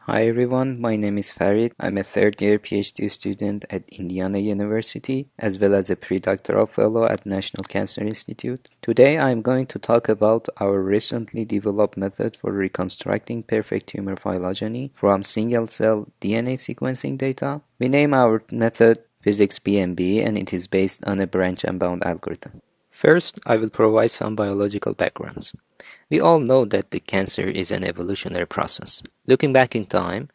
Hi everyone, my name is Farid. I'm a third year PhD student at Indiana University as well as a pre-doctoral fellow at National Cancer Institute. Today I'm going to talk about our recently developed method for reconstructing perfect tumor phylogeny from single-cell DNA sequencing data. We name our method PhISCS-BnB and it is based on a branch and bound algorithm. First, I will provide some biological backgrounds. We all know that the cancer is an evolutionary process. Looking back in time,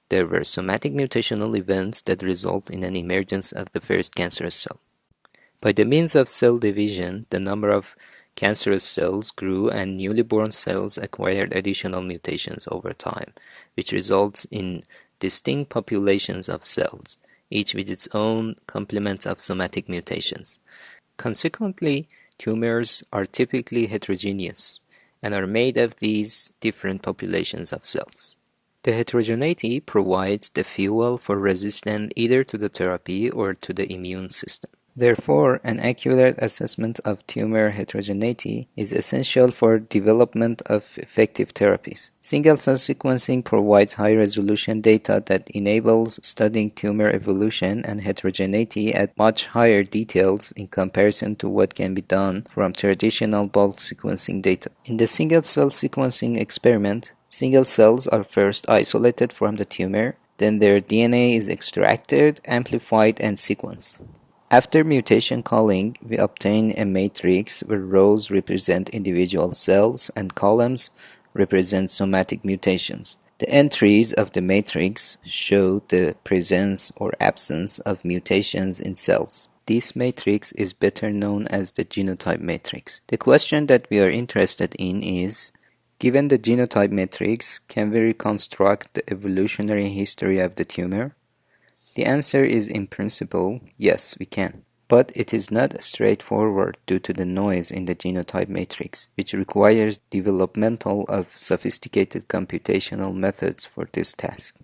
there were somatic mutational events that result in an emergence of the first cancerous cell. By the means of cell division, the number of cancerous cells grew and newly born cells acquired additional mutations over time, which results in distinct populations of cells, each with its own complement of somatic mutations. Consequently, tumors are typically heterogeneous and are made of these different populations of cells. The heterogeneity provides the fuel for resistance either to the therapy or to the immune system. Therefore, an accurate assessment of tumor heterogeneity is essential for development of effective therapies. Single-cell sequencing provides high-resolution data that enables studying tumor evolution and heterogeneity at much higher details in comparison to what can be done from traditional bulk sequencing data. In the single-cell sequencing experiment, single cells are first isolated from the tumor, then their DNA is extracted, amplified, and sequenced. After mutation calling, we obtain a matrix where rows represent individual cells and columns represent somatic mutations. The entries of the matrix show the presence or absence of mutations in cells. This matrix is better known as the genotype matrix. The question that we are interested in is, given the genotype matrix, can we reconstruct the evolutionary history of the tumor? The answer is in principle, yes, we can. But it is not straightforward due to the noise in the genotype matrix, which requires developmental of sophisticated computational methods for this task.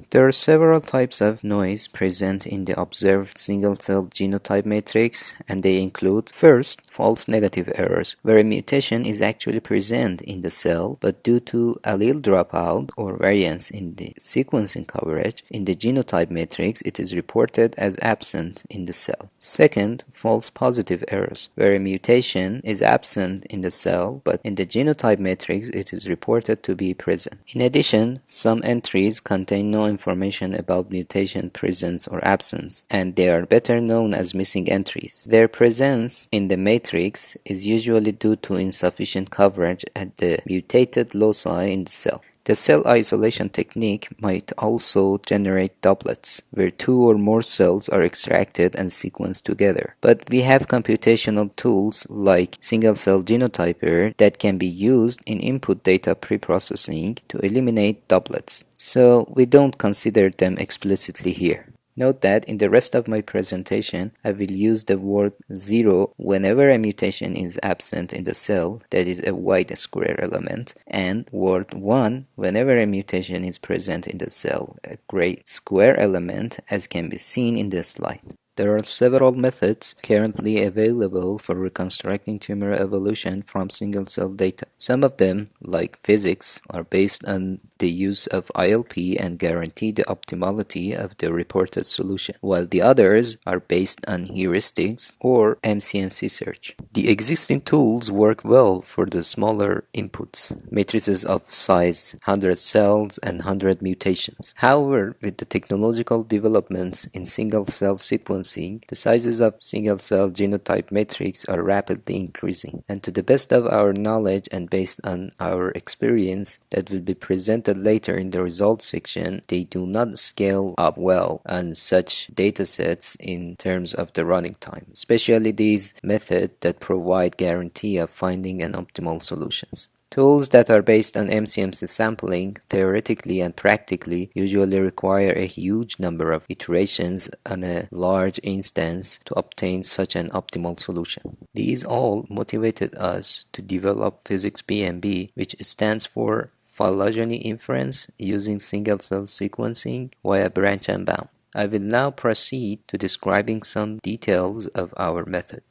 There are several types of noise present in the observed single-cell genotype matrix, and they include, first, false negative errors, where a mutation is actually present in the cell, but due to allele dropout or variance in the sequencing coverage in the genotype matrix, it is reported as absent in the cell. Second, false positive errors, where a mutation is absent in the cell, but in the genotype matrix, it is reported to be present. In addition, some entries contain no information about mutation presence or absence, and they are better known as missing entries. Their presence in the matrix is usually due to insufficient coverage at the mutated loci in the cell. The cell isolation technique might also generate doublets, where two or more cells are extracted and sequenced together. But we have computational tools like single-cell genotyper that can be used in input data preprocessing to eliminate doublets, so we don't consider them explicitly here. Note that in the rest of my presentation, I will use the word 0 whenever a mutation is absent in the cell, that is a white square element, and word 1 whenever a mutation is present in the cell, a gray square element, as can be seen in this slide. There are several methods currently available for reconstructing tumor evolution from single-cell data. Some of them, like PhISCS, are based on the use of ILP and guarantee the optimality of the reported solution, while the others are based on heuristics or MCMC search. The existing tools work well for the smaller inputs, matrices of size 100 cells and 100 mutations. However, with the technological developments in single-cell sequencing, the sizes of single-cell genotype matrix are rapidly increasing, and to the best of our knowledge and based on our experience that will be presented later in the results section, they do not scale up well on such datasets in terms of the running time, especially these methods that provide guarantee of finding an optimal solutions. Tools that are based on MCMC sampling, theoretically and practically, usually require a huge number of iterations on a large instance to obtain such an optimal solution. These all motivated us to develop PhISCS-BnB, which stands for Phylogeny Inference using single-cell sequencing via branch and bound. I will now proceed to describing some details of our method.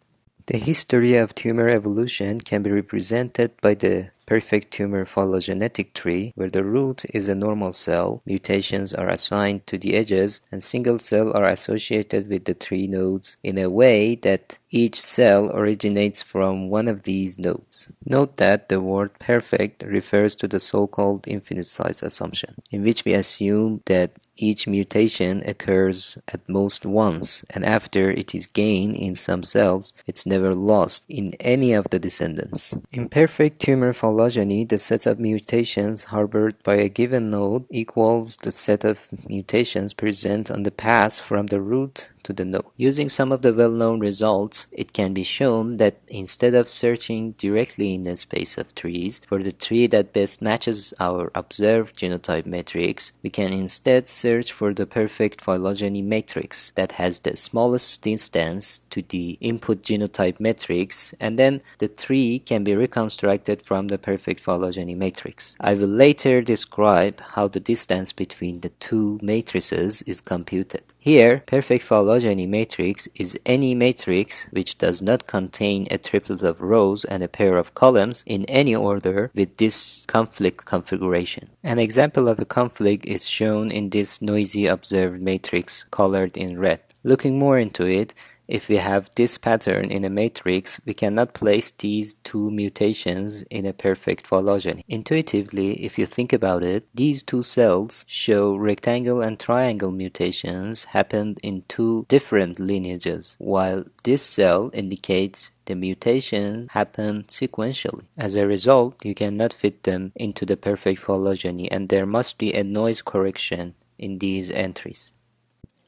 The history of tumor evolution can be represented by the perfect tumor phylogenetic tree, where the root is a normal cell, mutations are assigned to the edges, and single cell are associated with the tree nodes in a way that each cell originates from one of these nodes. Note that the word perfect refers to the so-called infinite size assumption, in which we assume that each mutation occurs at most once, and after it is gained in some cells, it's never lost in any of the descendants. In perfect tumor phylogeny, the set of mutations harbored by a given node equals the set of mutations present on the path from the root to the node. Using some of the well-known results, it can be shown that instead of searching directly in the space of trees for the tree that best matches our observed genotype matrix, we can instead search for the perfect phylogeny matrix that has the smallest distance to the input genotype matrix, and then the tree can be reconstructed from the perfect phylogeny matrix. I will later describe how the distance between the two matrices is computed. Here, perfect phylogeny matrix is any matrix which does not contain a triplet of rows and a pair of columns in any order with this conflict configuration. An example of a conflict is shown in this noisy observed matrix colored in red. Looking more into it, if we have this pattern in a matrix, we cannot place these two mutations in a perfect phylogeny. Intuitively, if you think about it, these two cells show rectangle and triangle mutations happened in two different lineages, while this cell indicates the mutation happened sequentially. As a result, you cannot fit them into the perfect phylogeny, and there must be a noise correction in these entries.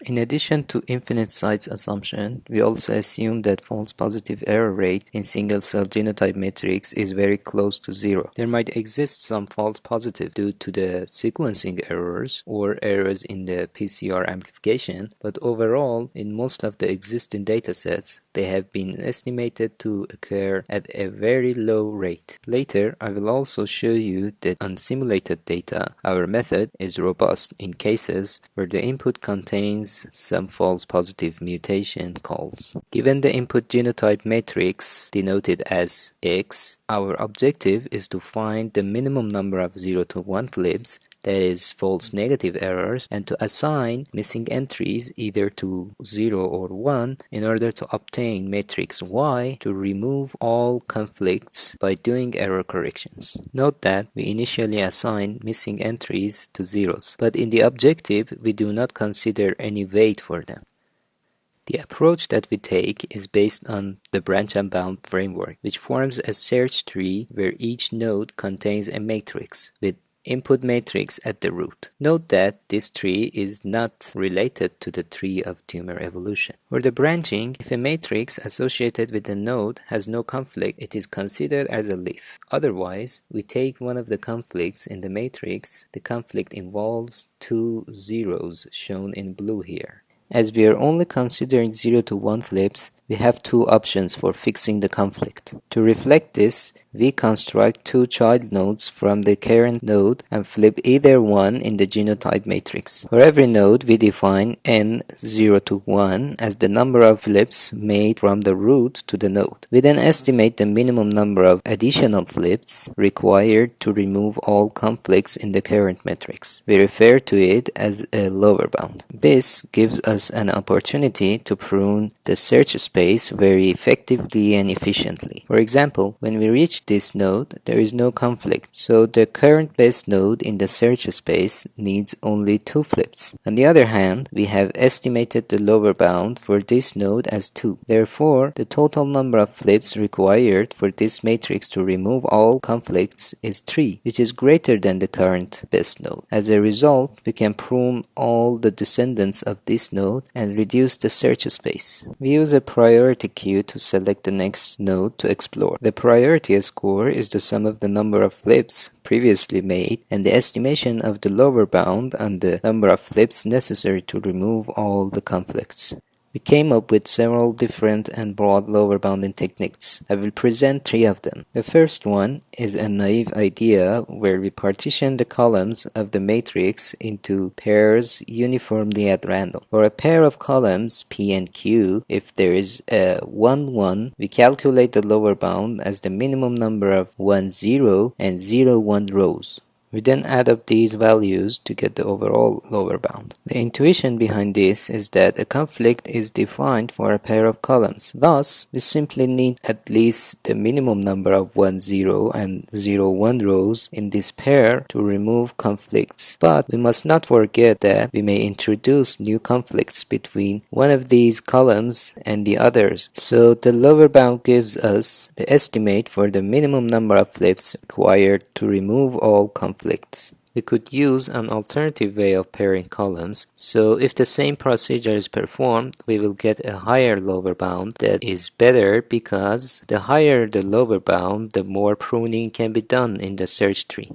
In addition to infinite size assumption, we also assume that false positive error rate in single-cell genotype matrix is very close to zero. There might exist some false positive due to the sequencing errors or errors in the PCR amplification, but overall, in most of the existing datasets, they have been estimated to occur at a very low rate. Later, I will also show you that on simulated data, our method is robust in cases where the input contains some false positive mutation calls. Given the input genotype matrix denoted as X, our objective is to find the minimum number of 0 to 1 flips, that is false negative errors, and to assign missing entries either to 0 or 1 in order to obtain matrix Y to remove all conflicts by doing error corrections. Note that we initially assign missing entries to zeros, but in the objective we do not consider any weight for them. The approach that we take is based on the branch and bound framework, which forms a search tree where each node contains a matrix with input matrix at the root. Note that this tree is not related to the tree of tumor evolution. For the branching, if a matrix associated with a node has no conflict, it is considered as a leaf. Otherwise, we take one of the conflicts in the matrix. The conflict involves two zeros shown in blue here. As we are only considering 0 to 1 flips, we have two options for fixing the conflict. To reflect this, we construct two child nodes from the current node and flip either one in the genotype matrix. For every node, we define n0 to 1 as the number of flips made from the root to the node. We then estimate the minimum number of additional flips required to remove all conflicts in the current matrix. We refer to it as a lower bound. This gives us an opportunity to prune the search space very effectively and efficiently. For example, when we reach this node, there is no conflict, so the current best node in the search space needs only 2 flips. On the other hand, we have estimated the lower bound for this node as 2. Therefore, the total number of flips required for this matrix to remove all conflicts is 3, which is greater than the current best node. As a result, we can prune all the descendants of this node and reduce the search space. We use a priority queue to select the next node to explore. The priority score is the sum of the number of flips previously made and the estimation of the lower bound on the number of flips necessary to remove all the conflicts. We came up with several different and broad lower bounding techniques. I will present three of them. The first one is a naive idea where we partition the columns of the matrix into pairs uniformly at random. For a pair of columns P and Q, if there is a 1, 1, we calculate the lower bound as the minimum number of 1, 0 and 0, 1 rows. We then add up these values to get the overall lower bound. The intuition behind this is that a conflict is defined for a pair of columns. Thus, we simply need at least the minimum number of 1, 0 and 0, 1 rows in this pair to remove conflicts. But we must not forget that we may introduce new conflicts between one of these columns and the others. So the lower bound gives us the estimate for the minimum number of flips required to remove all conflicts. We could use an alternative way of pairing columns, so if the same procedure is performed, we will get a higher lower bound that is better because the higher the lower bound, the more pruning can be done in the search tree.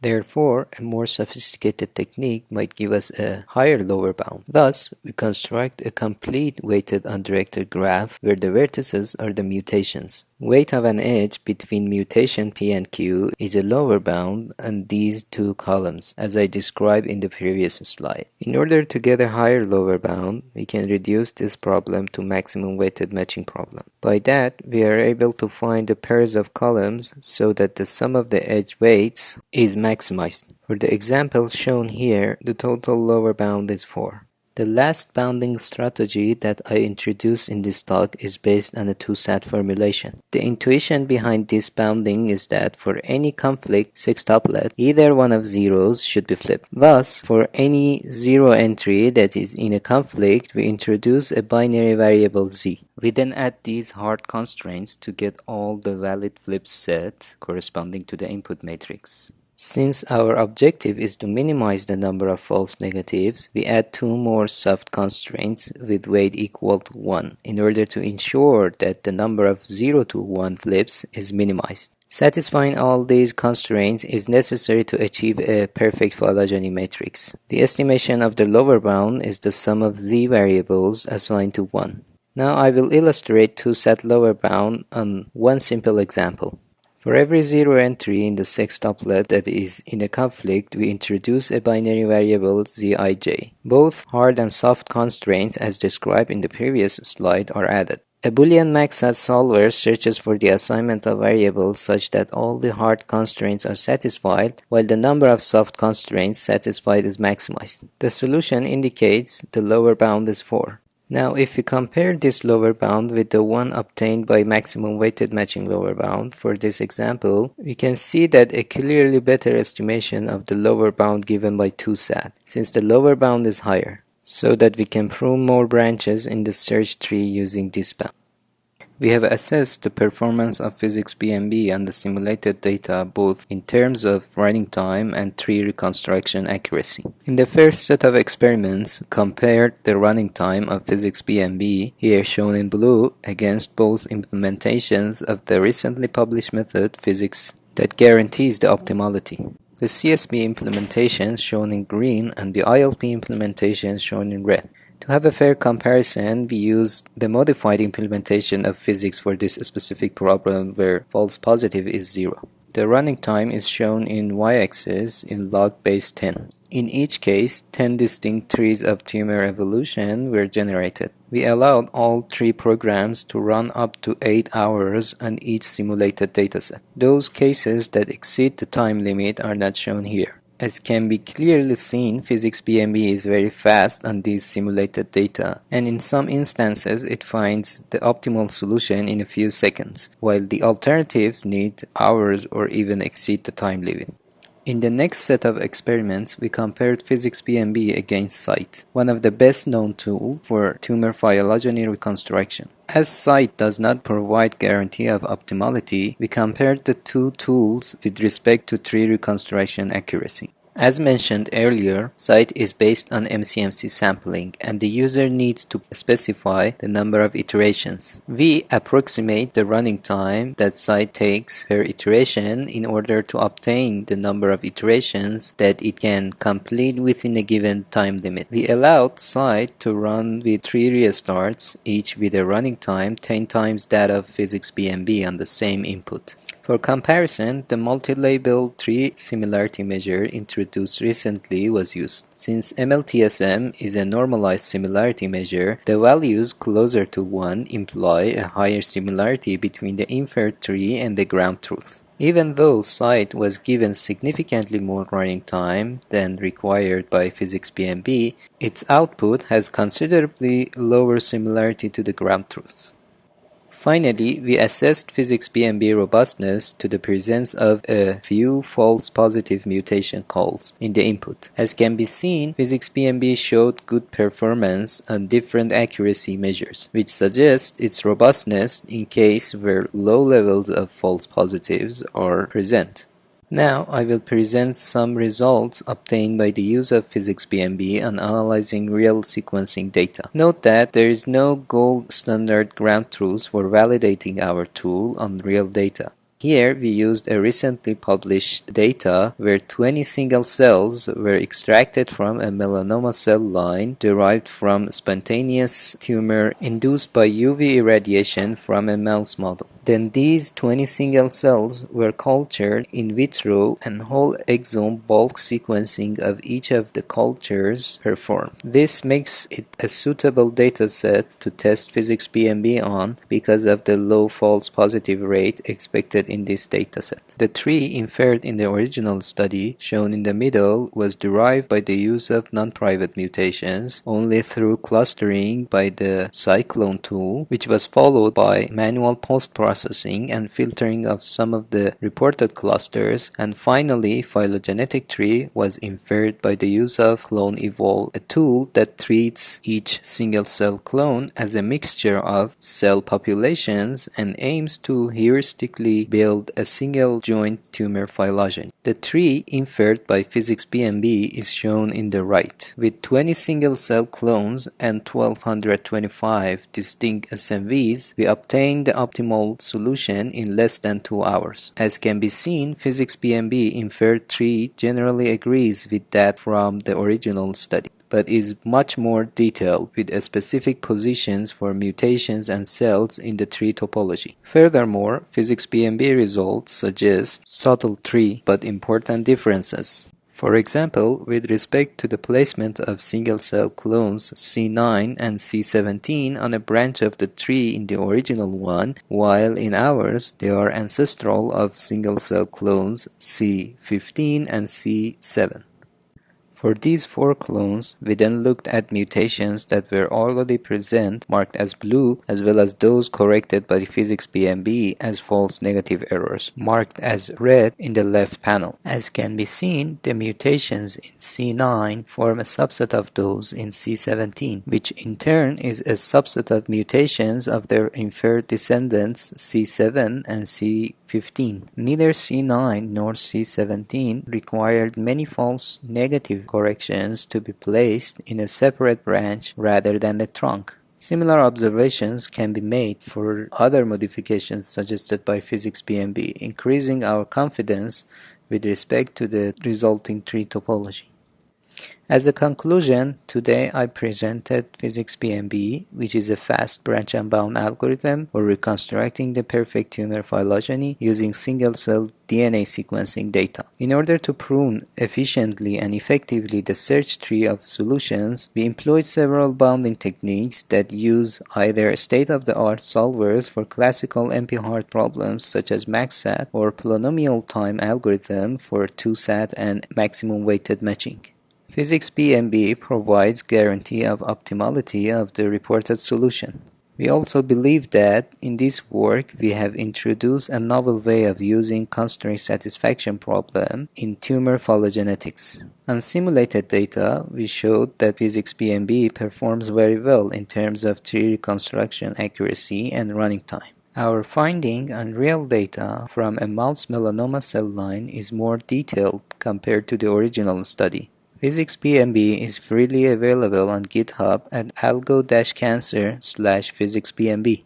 Therefore, a more sophisticated technique might give us a higher lower bound. Thus, we construct a complete weighted undirected graph where the vertices are the mutations. Weight of an edge between mutation P and Q is a lower bound on these two columns, as I described in the previous slide. In order to get a higher lower bound, we can reduce this problem to maximum weighted matching problem. By that, we are able to find the pairs of columns so that the sum of the edge weights is maximized. For the example shown here, the total lower bound is 4. The last bounding strategy that I introduced in this talk is based on a two-SAT formulation. The intuition behind this bounding is that for any conflict sextuplet, either one of zeros should be flipped. Thus, for any zero entry that is in a conflict, we introduce a binary variable z. We then add these hard constraints to get all the valid flips set corresponding to the input matrix. Since our objective is to minimize the number of false negatives, we add two more soft constraints with weight equal to 1 in order to ensure that the number of 0 to 1 flips is minimized. Satisfying all these constraints is necessary to achieve a perfect phylogeny matrix. The estimation of the lower bound is the sum of z variables assigned to 1. Now I will illustrate two-SAT lower bound on one simple example. For every zero entry in the sextuplet that is in a conflict, we introduce a binary variable zij. Both hard and soft constraints as described in the previous slide are added. A Boolean maxsat solver searches for the assignment of variables such that all the hard constraints are satisfied, while the number of soft constraints satisfied is maximized. The solution indicates the lower bound is 4. Now, if we compare this lower bound with the one obtained by maximum weighted matching lower bound for this example, we can see that a clearly better estimation of the lower bound given by two-SAT, since the lower bound is higher, so that we can prune more branches in the search tree using this bound. We have assessed the performance of PhISCS-BnB on the simulated data both in terms of running time and tree reconstruction accuracy. In the first set of experiments, we compared the running time of PhISCS-BnB, here shown in blue, against both implementations of the recently published method PhISCS that guarantees the optimality. The CSB implementation shown in green and the ILP implementation shown in red. To have a fair comparison, we used the modified implementation of PhISCS for this specific problem where false positive is 0. The running time is shown in y-axis in log base 10. In each case, 10 distinct trees of tumor evolution were generated. We allowed all 3 programs to run up to 8 hours on each simulated dataset. Those cases that exceed the time limit are not shown here. As can be clearly seen, PhISCS-BnB is very fast on these simulated data, and in some instances it finds the optimal solution in a few seconds, while the alternatives need hours or even exceed the time limit. In the next set of experiments, we compared PhISCS-BnB against CITE, one of the best known tools for tumor phylogeny reconstruction. As CITE does not provide guarantee of optimality, we compared the two tools with respect to tree reconstruction accuracy. As mentioned earlier, site is based on MCMC sampling and the user needs to specify the number of iterations. We approximate the running time that site takes per iteration in order to obtain the number of iterations that it can complete within a given time limit. We allowed site to run with 3 restarts, each with a running time 10 times that of PhISCS-BnB on the same input. For comparison, the multi-label tree similarity measure introduced recently was used. Since MLTSM is a normalized similarity measure, the values closer to 1 imply a higher similarity between the inferred tree and the ground truth. Even though site was given significantly more running time than required by PhISCS-BnB, its output has considerably lower similarity to the ground truth. Finally, we assessed PhISCS-BnB robustness to the presence of a few false positive mutation calls in the input. As can be seen, PhISCS-BnB showed good performance on different accuracy measures, which suggests its robustness in case where low levels of false positives are present. Now I will present some results obtained by the use of PhISCS-BnB on analyzing real sequencing data. Note that there is no gold standard ground truth for validating our tool on real data. Here we used a recently published data where 20 single cells were extracted from a melanoma cell line derived from spontaneous tumor induced by UV irradiation from a mouse model. Then these 20 single cells were cultured in vitro and whole exome bulk sequencing of each of the cultures performed. This makes it a suitable dataset to test PhISCS-BnB on because of the low false positive rate expected in this dataset. The tree inferred in the original study, shown in the middle, was derived by the use of non-private mutations only through clustering by the cyclone tool, which was followed by manual post-processing and filtering of some of the reported clusters, and finally phylogenetic tree was inferred by the use of CloneEvol, a tool that treats each single cell clone as a mixture of cell populations and aims to heuristically build a single joint tumor phylogeny. The tree inferred by PhISCS-BnB is shown in the right. With 20 single cell clones and 1225 distinct SNVs, we obtained the optimal solution in less than 2 hours. As can be seen, PhISCS-BnB inferred tree generally agrees with that from the original study, but is much more detailed with specific positions for mutations and cells in the tree topology. Furthermore, PhISCS-BnB results suggest subtle tree but important differences. For example, with respect to the placement of single-cell clones C9 and C17 on a branch of the tree in the original one, while in ours they are ancestral of single-cell clones C15 and C7. For these 4 clones, we then looked at mutations that were already present, marked as blue, as well as those corrected by PhISCS-BnB as false negative errors, marked as red in the left panel. As can be seen, the mutations in C9 form a subset of those in C17, which in turn is a subset of mutations of their inferred descendants C7 and C15. Neither C9 nor C17 required many false negative corrections to be placed in a separate branch rather than the trunk. Similar observations can be made for other modifications suggested by PhISCS-BnB, increasing our confidence with respect to the resulting tree topology. As a conclusion, today I presented PhISCS-BnB, which is a fast branch and bound algorithm for reconstructing the perfect tumor phylogeny using single-cell DNA sequencing data. In order to prune efficiently and effectively the search tree of solutions, we employed several bounding techniques that use either state-of-the-art solvers for classical NP-hard problems such as MaxSat or polynomial time algorithm for 2SAT and maximum weighted matching. PhISCS-BnB provides guarantee of optimality of the reported solution. We also believe that in this work we have introduced a novel way of using constraint satisfaction problem in tumor phylogenetics. On simulated data, we showed that PhISCS-BnB performs very well in terms of tree reconstruction accuracy and running time. Our finding on real data from a mouse melanoma cell line is more detailed compared to the original study. PhISCS-BnB is freely available on GitHub at algo-cancer/PhISCS-BnB.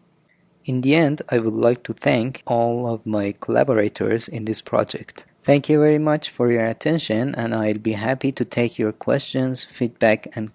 In the end, I would like to thank all of my collaborators in this project. Thank you very much for your attention, and I'll be happy to take your questions, feedback, and comments.